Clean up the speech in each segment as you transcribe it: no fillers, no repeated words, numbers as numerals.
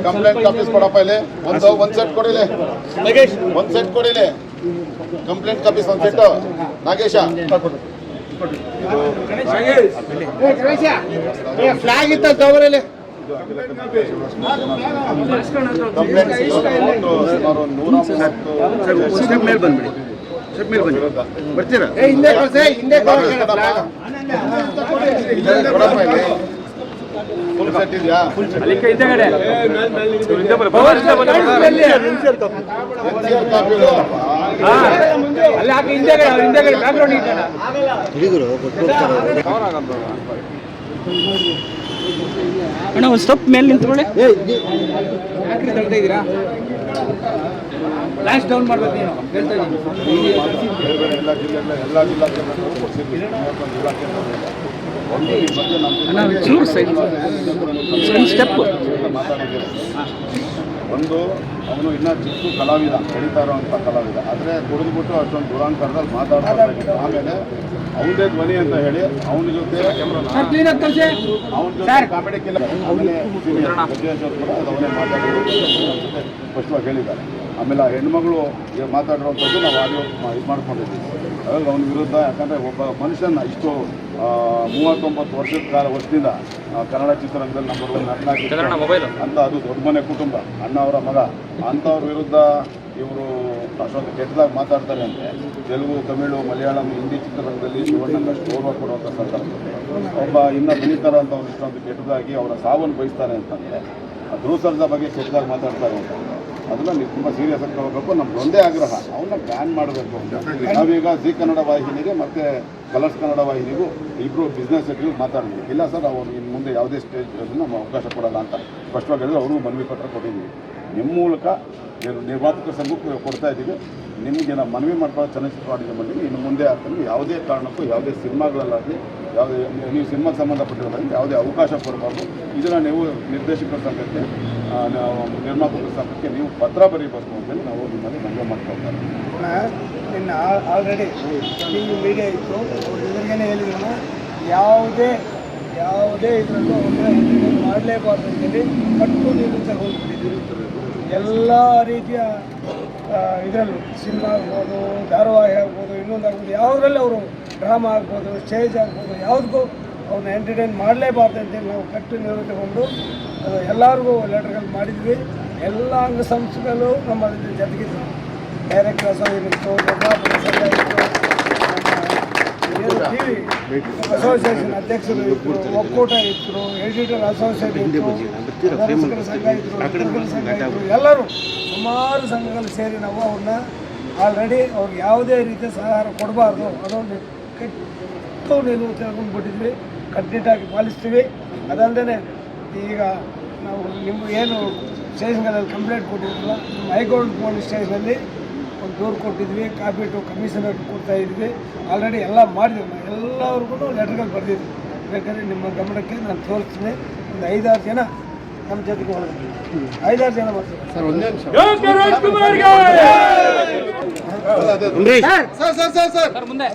Complaint copies ಕೊಡಪ್ಪ ಇಲ್ಲಿ ಒಂದು ಸೆಟ್ ಕೊಡಿಲೆ ಒಂದು ಸೆಟ್ ಕೊಡಿಲೆ ಕಂಪ್ಲೇಂಟ್ ಕಾಪೀಸ್ ಒಂದು ಸೆಟ್ ನಾಗೇಶ ಫ್ಲಾಗ್ ಇತ್ತ ತಗೋರಲೆ ಬರ್ತೀರಾ ಫುಲ್ ಸೆಟ್ ಇದೆಯಾ ಅಣ್ಣ ಒಂದು ಸ್ಟೆಪ್ ಮೇಲೆ ನಿಂತ್ಕೊಳ್ಳಿ. ಇದ್ದೀರಾ ಲಾಸ್ಟ್ ಡೌನ್ ಮಾಡ್ಬೇಕು ನೀನು ಚೂರು ಸೈಡ್ ಸ್ಟೆಪ್ ಒಂದು ಅವನು ಇನ್ನೂ ಚಿಕ್ಕ ಕಲಾವಿದ ಬೆಳೀತಾ ಇರೋವಂಥ ಕಲಾವಿದ ಆದರೆ ಕುಡಿದ್ಬಿಟ್ಟು ಅಷ್ಟೊಂದು ದುರಾಂಕಾರದಲ್ಲಿ ಮಾತಾಡ್ತಾ ಆಮೇಲೆ ಅವನದೇ ಧ್ವನಿ ಅಂತ ಹೇಳಿ ಅವನ ಜೊತೆ ಅವನ ಜೊತೆ ಕಾಮಿಡಿ ಕಿಲ್ಲ ಆಮೇಲೆ ಕೂಡ ಅದು ಅವನೇ ಮಾತಾಡೋದು ಸ್ಪಷ್ಟವಾಗಿ ಹೇಳಿದ್ದಾರೆ. ಆಮೇಲೆ ಆ ಹೆಣ್ಮಗಳು ಮಾತಾಡಿರೋವಂಥದ್ದು ನಾವು ಆಡಿಯೋ ಇದು ಮಾಡ್ಕೊಂಡಿದ್ದೀವಿ. ಹಾಗಾಗಿ ಅವನ ವಿರುದ್ಧ ಯಾಕಂದರೆ ಒಬ್ಬ ಮನುಷ್ಯನ ಇಷ್ಟು 39 ವರ್ಷದಿಂದ ಕನ್ನಡ ಚಿತ್ರರಂಗದಲ್ಲಿ ನಂಬರ್ 1 ನಟನಾಗಿ ಅಂತ ಅದು ದೊಡ್ಡ ಮನೆ ಕುಟುಂಬ ಅಣ್ಣ ಅವರ ಮಗ ಅಂಥವ್ರ ವಿರುದ್ಧ ಇವರು ಅಷ್ಟೊಂದು ಕೆಟ್ಟದಾಗಿ ಮಾತಾಡ್ತಾರೆ ಅಂದರೆ ತೆಲುಗು ತಮಿಳು ಮಲಯಾಳಂ ಹಿಂದಿ ಚಿತ್ರರಂಗದಲ್ಲಿ ಶಿವಣ್ಣನ ಗೌರವ ಕೊಡುವಂಥ ಸಂದರ್ಭದಲ್ಲಿ ಒಬ್ಬ ಇನ್ನು ಬೆಳೀತಾರ ಅಂತ ಅವ್ರು ಇಷ್ಟೊಂದು ಕೆಟ್ಟದಾಗಿ ಅವರ ಸಾವನ್ನು ಬಯಸ್ತಾರೆ ಅಂತಂದರೆ ಧ್ರುವಸರ್ಜಾ ಬಗ್ಗೆ ಕೆಟ್ಟದಾಗಿ ಮಾತಾಡ್ತಾರೆ ಅಂತಂದರೆ ಅದನ್ನು ನೀವು ತುಂಬ ಸೀರಿಯಸ್ ಆಗಿ ತಗೋಬೇಕು. ನಮ್ದು ಒಂದೇ ಆಗ್ರಹ ಅವನ್ನ ಬ್ಯಾನ್ ಮಾಡಬೇಕು ಅಂತ. ನಾವೀಗ ಜಿ ಕನ್ನಡ ವಾಹಿನಿಗೆ ಮತ್ತು ಕಲರ್ಸ್ ಕನ್ನಡ ವಾಹಿನಿಗೂ ಇಬ್ಬರು ಬಿಸ್ನೆಸ್ ಸೆಟ್ಗಳು ಮಾತಾಡಿದ್ವಿ. ಇಲ್ಲ ಸರ್ ಅವರು ಇನ್ನು ಮುಂದೆ ಯಾವುದೇ ಸ್ಟೇಜ್ ನಾವು ಅವಕಾಶ ಕೊಡೋಲ್ಲ ಅಂತ ಸ್ಪಷ್ಟವಾಗಿ ಹೇಳಿದ್ರೆ ಅವ್ರಿಗೂ ಮನವಿ ಪತ್ರ ಕೊಟ್ಟಿದ್ದೀವಿ. ನಿಮ್ಮ ಮೂಲಕ ನಿರ್ಮಾಪಕ ಸಂಘಕ್ಕೂ ಕೊಡ್ತಾ ಇದ್ದೀವಿ. ನಿಮಗೆ ನಾವು ಮನವಿ ಮಾಡ್ಕೊಳ್ಳೋ ಚಲನಚಿತ್ರ ವಾಣಿಜ್ಯ ಮಂಡಳಿ ಇನ್ನು ಮುಂದೆ ಆಗ್ತದೆ ಯಾವುದೇ ಕಾರಣಕ್ಕೂ ಯಾವುದೇ ಸಿನಿಮಾಗಳಲ್ಲಾಗಲಿ ಯಾವುದೇ ನೀವು ಸಿನಿಮಾಗೆ ಸಂಬಂಧಪಟ್ಟಿರೋದ್ರಿಂದ ಯಾವುದೇ ಅವಕಾಶ ಕೊಡಬಾರ್ದು. ಇದನ್ನು ನೀವು ನಿರ್ದೇಶಕರ ಸಂಘಕ್ಕೆ ನಿರ್ಮಾಪಕರ ಸಂಘಕ್ಕೆ ನೀವು ಪತ್ರ ಬರೀಬೇಕು ಅಂತೇಳಿ ನಾವು ನಿಮ್ಮಲ್ಲಿ ಮನವಿ ಮಾಡ್ಕೊಳ್ತಾರೆ. ನಿನ್ನ ಆಲ್ರೆಡಿ ನೀವು ಮೀಡಿಯಾ ಇತ್ತು ಅವ್ರ ಎದುರಿಗೇನೆ ಹೇಳಿದ್ರು ಯಾವುದೇ ಇದರಲ್ಲೂ ಮಾಡಲೇಬಾರ್ದು ಅಂತೇಳಿ ಕಟ್ಟು ನೀರು ತಗೊಂಡ್ಬಿಟ್ಟಿದ್ದೀವಿ. ಎಲ್ಲ ರೀತಿಯ ಇದರಲ್ಲೂ ಸಿನಿಮಾ ಆಗ್ಬೋದು, ಧಾರಾವಾಹಿ ಆಗ್ಬೋದು, ಇನ್ನೊಂದಾಗ್ಬೋದು, ಯಾವುದರಲ್ಲಿ ಅವರು ಡ್ರಾಮಾ ಆಗ್ಬೋದು, ಸ್ಟೇಜ್ ಆಗ್ಬೋದು, ಯಾವುದಕ್ಕೂ ಅವ್ರನ್ನ ಎಂಟರ್ಟೈನ್ ಮಾಡಲೇಬಾರ್ದು ಅಂತೇಳಿ ನಾವು ಕಟ್ಟು ನೀರು ತಗೊಂಡು ಎಲ್ಲರಿಗೂ ಲೆಟರ್ಗಳು ಮಾಡಿದ್ವಿ. ಎಲ್ಲ ಅಂಗಸಂಸ್ಥೆಗಳು ನಮ್ಮ ಜೊತೆಗಿದ್ರು. ಡೈರೆಕ್ಟರ್ ಅಸೋಸಿಯೇಷನ್ ಇತ್ತು, ನಿರ್ಮಾಪಕ ಸಂಘ ಇತ್ತು, ಅಸೋಸಿಯೇಷನ್ ಅಧ್ಯಕ್ಷರು ಇದ್ದರು, ಒಕ್ಕೂಟ ಇದ್ದರು, ಎಡಿಟರ್ ಅಸೋಸಿಯೇಷನ್ ಇತ್ತು, ಸಂಘ ಇದ್ದರು, ಸಂಘ ಇದ್ದರು, ಎಲ್ಲರೂ ಸುಮಾರು ಸಂಘಗಳು ಸೇರಿ ನಾವು ಅವ್ರನ್ನ ಆಲ್ರೆಡಿ ಅವ್ರಿಗೆ ಯಾವುದೇ ರೀತಿಯ ಸಹಕಾರ ಕೊಡಬಾರ್ದು ಅದೊಂದು ಕೆಟ್ಟು ನಿಲುವು ತೆಗೆದುಕೊಂಡ್ಬಿಟ್ಟಿದ್ವಿ. ಕಟ್ಟುನಿಟ್ಟಾಗಿ ಪಾಲಿಸ್ತೀವಿ. ಅದಲ್ಲದೆ ಈಗ ನಾವು ನಿಮ್ಗೆ ಏನು ಸ್ಟೇಷನ್ಗಳಲ್ಲಿ ಕಂಪ್ಲೇಂಟ್ ಕೊಟ್ಟಿದ್ರಲ್ಲ, ನಮ್ಮ ಹೈಕೋರ್ಟ್ ಪೊಲೀಸ್ ಸ್ಟೇಷನಲ್ಲಿ ಒಂದು ದೂರು ಕೊಟ್ಟಿದ್ವಿ. ಕಾಪಿ ಟು ಕಮಿಷನರ್ ಕೊಡ್ತಾಯಿದ್ವಿ. ಆಲ್ರೆಡಿ ಎಲ್ಲ ಮಾಡಿದ್ವಿ. ನಾವು ಎಲ್ಲರಿಗೂ ಲೆಟರ್ಗಳು ಬರೆದಿದ್ವಿ. ಬೇಕಾದ್ರೆ ನಿಮ್ಮ ಗಮನಕ್ಕೆ ನಾನು ತೋರಿಸ್ತೀನಿ. ಒಂದು 5-6 ಜನ ನಮ್ಮ ಜೊತೆಗೆ ಹೋಗ್ತೀವಿ. 5-6 ಜನ ಬರ್ತೀವಿ ಸರ್. ಒಂದೇ ನಿಮಿಷ ಮುಂದೆ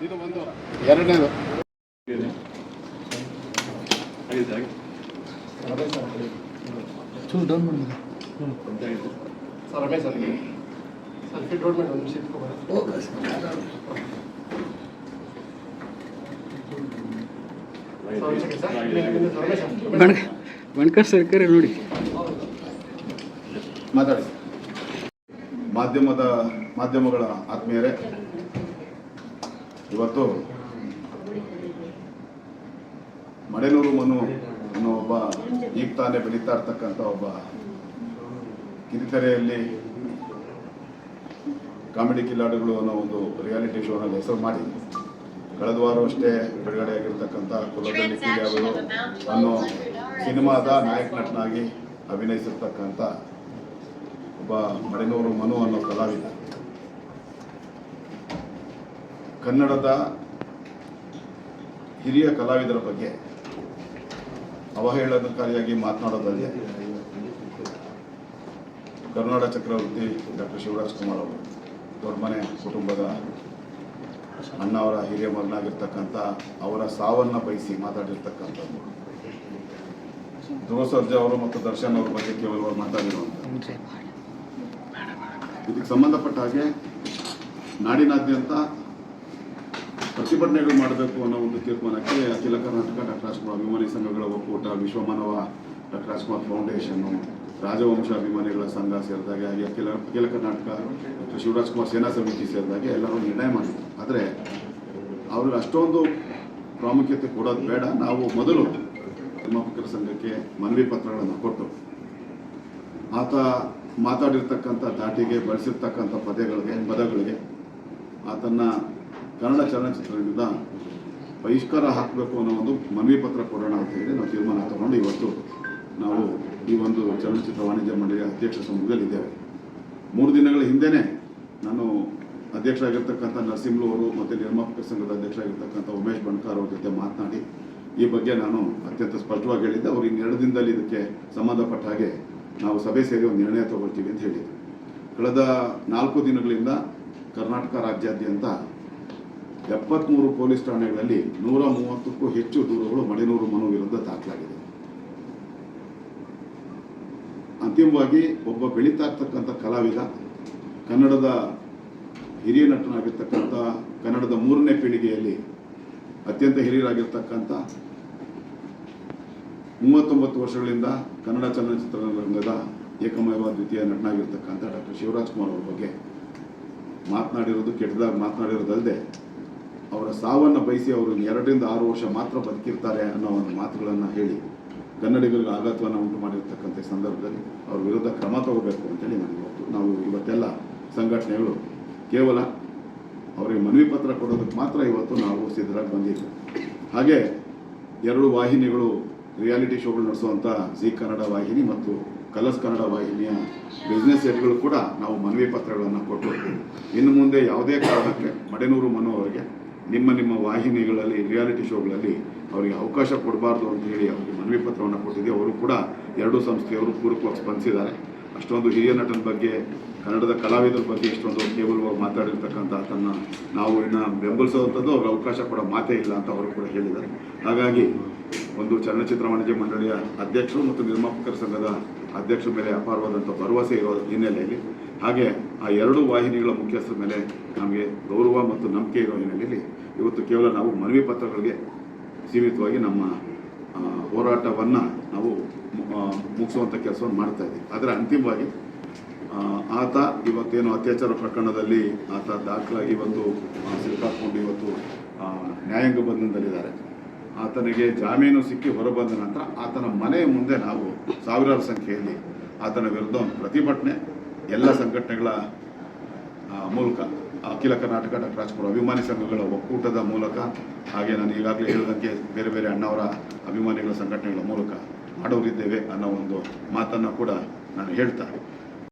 ಇದು ಒಂದು ಎರಡನೇದು ಡೌನ್ ಮಾಡಿ sir Ramesh sir fit road ಮಾಡಿ ಒಂದು ನಿಮಿಷ ಬಣ್ಕರ್ ಸರ್ಕಾರ ನೋಡಿ ಮಾತಾಡಿ. ಮಾಧ್ಯಮಗಳ ಆತ್ಮೀಯರೇ, ಇವತ್ತು ಮಡೆನೂರು ಮನು ಅನ್ನೋ ಒಬ್ಬ ಈಗ ತಾನೇ ಬೆಳೀತಾ ಇರ್ತಕ್ಕಂಥ ಒಬ್ಬ ಕಿರಿತೆರೆಯಲ್ಲಿ ಕಾಮಿಡಿ ಕಿಲಾಡಿಗಳು ಅನ್ನೋ ಒಂದು ರಿಯಾಲಿಟಿ ಶೋನಲ್ಲಿ ಹೆಸರು ಮಾಡಿ ಕಳೆದ ವಾರ ಅಷ್ಟೇ ಬಿಡುಗಡೆ ಆಗಿರ್ತಕ್ಕಂಥ ಕುಲದಲ್ಲಿ ಕೀಲಿಯಾಗಳು ಅನ್ನೋ ಸಿನಿಮಾದ ನಾಯಕ ನಟನಾಗಿ ಅಭಿನಯಿಸಿರ್ತಕ್ಕಂಥ ಒಬ್ಬ ಮಡೆನೂರು ಮನು ಅನ್ನೋ ಕಲಾವಿದ ಕನ್ನಡದ ಹಿರಿಯ ಕಲಾವಿದರ ಬಗ್ಗೆ ಅವಹೇಳನಕಾರಿಯಾಗಿ ಮಾತನಾಡೋದಲ್ಲದೆ ಕರ್ನಾಟಕ ಚಕ್ರವರ್ತಿ ಡಾಕ್ಟರ್ ಶಿವರಾಜ್ ಕುಮಾರ್ ಅವರು ದೊಡ್ಡ ಮನೆ ಕುಟುಂಬದ ಅಣ್ಣ ಅವರ ಹಿರಿಯ ಮಗನಾಗಿರ್ತಕ್ಕಂಥ ಅವರ ಸಾವನ್ನು ಬಯಸಿ ಮಾತಾಡಿರ್ತಕ್ಕಂಥದ್ದು. ಧ್ರುವ ಸರ್ಜಾ ಅವರು ಮತ್ತು ದರ್ಶನ್ ಅವ್ರ ಬಗ್ಗೆ ಕೇವಲ ಅವರು ಮಾತಾಡಿರುವಂಥ ಇದಕ್ಕೆ ಸಂಬಂಧಪಟ್ಟ ಹಾಗೆ ನಾಡಿನಾದ್ಯಂತ ಪ್ರತಿಭಟನೆಗಳು ಮಾಡಬೇಕು ಅನ್ನೋ ಒಂದು ತೀರ್ಮಾನಕ್ಕೆ ಅಖಿಲ ಕರ್ನಾಟಕ ಡಾಕ್ಟರ್ ರಾಜ್ಕುಮಾರ್ ಅಭಿಮಾನಿ ಸಂಘಗಳ ಒಕ್ಕೂಟ, ವಿಶ್ವಮಾನವ ಡಾಕ್ಟರ್ ರಾಜ್ಕುಮಾರ್ ಫೌಂಡೇಶನ್ನು, ರಾಜವಂಶ ಅಭಿಮಾನಿಗಳ ಸಂಘ ಸೇರಿದಾಗೆ, ಹಾಗೆ ಅಖಿಲ ಕರ್ನಾಟಕ ಡಾಕ್ಟರ್ ಶಿವರಾಜ್ಕುಮಾರ್ ಸೇನಾ ಸಮಿತಿ ಸೇರಿದಾಗೆ ಎಲ್ಲರೂ ನಿರ್ಣಯ ಮಾಡಿದ್ರು. ಆದರೆ ಅವ್ರಿಗೆ ಅಷ್ಟೊಂದು ಪ್ರಾಮುಖ್ಯತೆ ಕೊಡೋದು ಬೇಡ, ನಾವು ಮೊದಲು ನಿರ್ಮಾಪಕರ ಸಂಘಕ್ಕೆ ಮನವಿ ಪತ್ರಗಳನ್ನು ಕೊಟ್ಟು ಆತ ಮಾತಾಡಿರ್ತಕ್ಕಂಥ ದಾಟಿಗೆ ಬಳಸಿರ್ತಕ್ಕಂಥ ಪದಗಳಿಗೆ ಆತನ್ನ ಕನ್ನಡ ಚಲನಚಿತ್ರದಿಂದ ಬಹಿಷ್ಕಾರ ಹಾಕಬೇಕು ಅನ್ನೋ ಒಂದು ಮನವಿ ಪತ್ರ ಕೊಡೋಣ ಅಂತ ಹೇಳಿ ನಾವು ತೀರ್ಮಾನ ತಗೊಂಡು ಇವತ್ತು ನಾವು ಈ ಒಂದು ಚಲನಚಿತ್ರ ವಾಣಿಜ್ಯ ಮಂಡಳಿಯ ಅಧ್ಯಕ್ಷ ಸಮ್ಮುಖದಲ್ಲಿದ್ದೇವೆ. 3 ದಿನಗಳ ಹಿಂದೆಯೇ ನಾನು ಅಧ್ಯಕ್ಷರಾಗಿರ್ತಕ್ಕಂಥ ನರಸಿಂಹಲು ಅವರು ಮತ್ತು ನಿರ್ಮಾಪಕರ ಸಂಘದ ಅಧ್ಯಕ್ಷರಾಗಿರ್ತಕ್ಕಂಥ ಉಮೇಶ್ ಬಣ್ಕಾರ್ ಅವ್ರ ಜೊತೆ ಮಾತನಾಡಿ ಈ ಬಗ್ಗೆ ನಾನು ಅತ್ಯಂತ ಸ್ಪಷ್ಟವಾಗಿ ಹೇಳಿದ್ದೆ. ಅವರು 2 ದಿನದಲ್ಲಿ ಇದಕ್ಕೆ ಸಂಬಂಧಪಟ್ಟ ಹಾಗೆ ನಾವು ಸಭೆ ಸೇರಿ ಒಂದು ನಿರ್ಣಯ ತಗೊಳ್ತೀವಿ ಅಂತ ಹೇಳಿದ್ದೆ. ಕಳೆದ 4 ದಿನಗಳಿಂದ ಕರ್ನಾಟಕ ರಾಜ್ಯಾದ್ಯಂತ 73 ಪೊಲೀಸ್ ಠಾಣೆಗಳಲ್ಲಿ 130ಕ್ಕೂ ಹೆಚ್ಚು ದೂರುಗಳು ಮಡೆನೂರು ಮನು ವಿರುದ್ಧ ದಾಖಲಾಗಿದೆ. ಅಂತಿಮವಾಗಿ ಒಬ್ಬ ಬೆಳೀತಾ ಇರ್ತಕ್ಕಂಥ ಕಲಾವಿದ, ಕನ್ನಡದ ಹಿರಿಯ ನಟನಾಗಿರ್ತಕ್ಕಂಥ, ಕನ್ನಡದ 3ನೇ ಪೀಳಿಗೆಯಲ್ಲಿ ಅತ್ಯಂತ ಹಿರಿಯರಾಗಿರ್ತಕ್ಕಂಥ 39 ವರ್ಷಗಳಿಂದ ಕನ್ನಡ ಚಲನಚಿತ್ರರಂಗದ ಏಕಮೇವ ದ್ವಿತೀಯ ನಟನಾಗಿರ್ತಕ್ಕಂಥ ಡಾಕ್ಟರ್ ಶಿವರಾಜ್ಕುಮಾರ್ ಅವ್ರ ಬಗ್ಗೆ ಮಾತನಾಡಿರೋದು, ಕೆಟ್ಟದಾಗಿ ಮಾತನಾಡಿರೋದಲ್ಲದೆ ಅವರ ಸಾವನ್ನು ಬಯಸಿ ಅವರು 2 ರಿಂದ 6 ವರ್ಷ ಮಾತ್ರ ಬದುಕಿರ್ತಾರೆ ಅನ್ನೋ ಒಂದು ಮಾತುಗಳನ್ನು ಹೇಳಿ ಕನ್ನಡಿಗರಿಗೆ ಆಘಾತವನ್ನು ಉಂಟು ಮಾಡಿರ್ತಕ್ಕಂಥ ಸಂದರ್ಭದಲ್ಲಿ ಅವ್ರ ವಿರುದ್ಧ ಕ್ರಮ ತಗೋಬೇಕು ಅಂತೇಳಿ ನಾವು ಇವತ್ತೆಲ್ಲ ಸಂಘಟನೆಗಳು ಕೇವಲ ಅವರಿಗೆ ಮನವಿ ಪತ್ರ ಕೊಡೋದಕ್ಕೆ ಮಾತ್ರ ಇವತ್ತು ನಾವು ಸಿದ್ಧರಾಗಿ ಬಂದಿದ್ವಿ. ಹಾಗೆ 2 ವಾಹಿನಿಗಳು ರಿಯಾಲಿಟಿ ಶೋಗಳು ನಡೆಸುವಂಥ ಜಿ ಕನ್ನಡ ವಾಹಿನಿ ಮತ್ತು ಕಲರ್ಸ್ ಕನ್ನಡ ವಾಹಿನಿಯ ಬಿಸ್ನೆಸ್ ಹೆಡ್ಗಳು ಕೂಡ ನಾವು ಮನವಿ ಪತ್ರಗಳನ್ನು ಕೊಟ್ಟು ಇನ್ನು ಮುಂದೆ ಯಾವುದೇ ಕಾರಣಕ್ಕೆ ಮಡೆನೂರು ಮನು ಅವರಿಗೆ ನಿಮ್ಮ ವಾಹಿನಿಗಳಲ್ಲಿ ರಿಯಾಲಿಟಿ ಶೋಗಳಲ್ಲಿ ಅವರಿಗೆ ಅವಕಾಶ ಕೊಡಬಾರ್ದು ಅಂತ ಹೇಳಿ ಅವರಿಗೆ ಮನವಿ ಪತ್ರವನ್ನು ಕೊಟ್ಟಿದ್ದೆ. ಅವರು ಕೂಡ 2 ಸಂಸ್ಥೆಯವರು ಪೂರಕವಾಗಿ ಸ್ಪಂದಿಸಿದ್ದಾರೆ. ಅಷ್ಟೊಂದು ಹಿರಿಯ ನಟನ ಬಗ್ಗೆ, ಕನ್ನಡದ ಕಲಾವಿದರ ಬಗ್ಗೆ ಇಷ್ಟೊಂದು ಕೇವಲವಾಗಿ ಮಾತಾಡಿರ್ತಕ್ಕಂಥ ಆತನ್ನು ನಾವು ಇನ್ನು ಬೆಂಬಲಿಸುವಂಥದ್ದು ಅವ್ರಿಗೆ ಅವಕಾಶ ಕೊಡೋ ಮಾತೇ ಇಲ್ಲ ಅಂತ ಅವರು ಕೂಡ ಹೇಳಿದ್ದಾರೆ. ಹಾಗಾಗಿ ಒಂದು ಚಲನಚಿತ್ರ ವಾಣಿಜ್ಯ ಮಂಡಳಿಯ ಅಧ್ಯಕ್ಷರು ಮತ್ತು ನಿರ್ಮಾಪಕರ ಸಂಘದ ಅಧ್ಯಕ್ಷರ ಮೇಲೆ ಅಪಾರವಾದಂಥ ಭರವಸೆ ಇರೋ ಹಿನ್ನೆಲೆಯಲ್ಲಿ, ಹಾಗೆ ಆ 2 ವಾಹಿನಿಗಳ ಮುಖ್ಯಸ್ಥರ ಮೇಲೆ ನಮಗೆ ಗೌರವ ಮತ್ತು ನಂಬಿಕೆ ಇರೋ ಹಿನ್ನೆಲೆಯಲ್ಲಿ ಇವತ್ತು ಕೇವಲ ನಾವು ಮನವಿ ಪತ್ರಗಳಿಗೆ ಸೀಮಿತವಾಗಿ ನಮ್ಮ ಹೋರಾಟವನ್ನು ನಾವು ಮುಗಿಸುವಂಥ ಕೆಲಸವನ್ನು ಮಾಡ್ತಾ ಇದ್ದೀವಿ. ಆದರೆ ಅಂತಿಮವಾಗಿ ಆತ ಇವತ್ತೇನು ಅತ್ಯಾಚಾರ ಪ್ರಕರಣದಲ್ಲಿ ಆತ ದಾಖಲಾಗಿ ಇವತ್ತು ಸಿಲುಕಾಕೊಂಡು ಇವತ್ತು ನ್ಯಾಯಾಂಗ ಬಂಧನದಲ್ಲಿದ್ದಾರೆ. ಆತನಿಗೆ ಜಾಮೀನು ಸಿಕ್ಕಿ ಹೊರಬಂದ ನಂತರ ಆತನ ಮನೆಯ ಮುಂದೆ ನಾವು ಸಾವಿರಾರು ಸಂಖ್ಯೆಯಲ್ಲಿ ಆತನ ವಿರುದ್ಧ ಒಂದು ಪ್ರತಿಭಟನೆ ಎಲ್ಲ ಸಂಘಟನೆಗಳ ಮೂಲಕ, ಅಖಿಲ ಕರ್ನಾಟಕ ಡಾಕ್ಟರ್ ರಾಜ್ಕುಮಾರ್ ಅಭಿಮಾನಿ ಸಂಘಗಳ ಒಕ್ಕೂಟದ ಮೂಲಕ, ಹಾಗೆ ನಾನು ಈಗಾಗಲೇ ಹೇಳಿದಂತೆ ಬೇರೆ ಬೇರೆ ಅಣ್ಣವರ ಅಭಿಮಾನಿಗಳ ಸಂಘಟನೆಗಳ ಮೂಲಕ ಮಾಡೋರಿದ್ದೇವೆ ಅನ್ನೋ ಒಂದು ಮಾತನ್ನು ಕೂಡ ನಾನು ಹೇಳ್ತಾ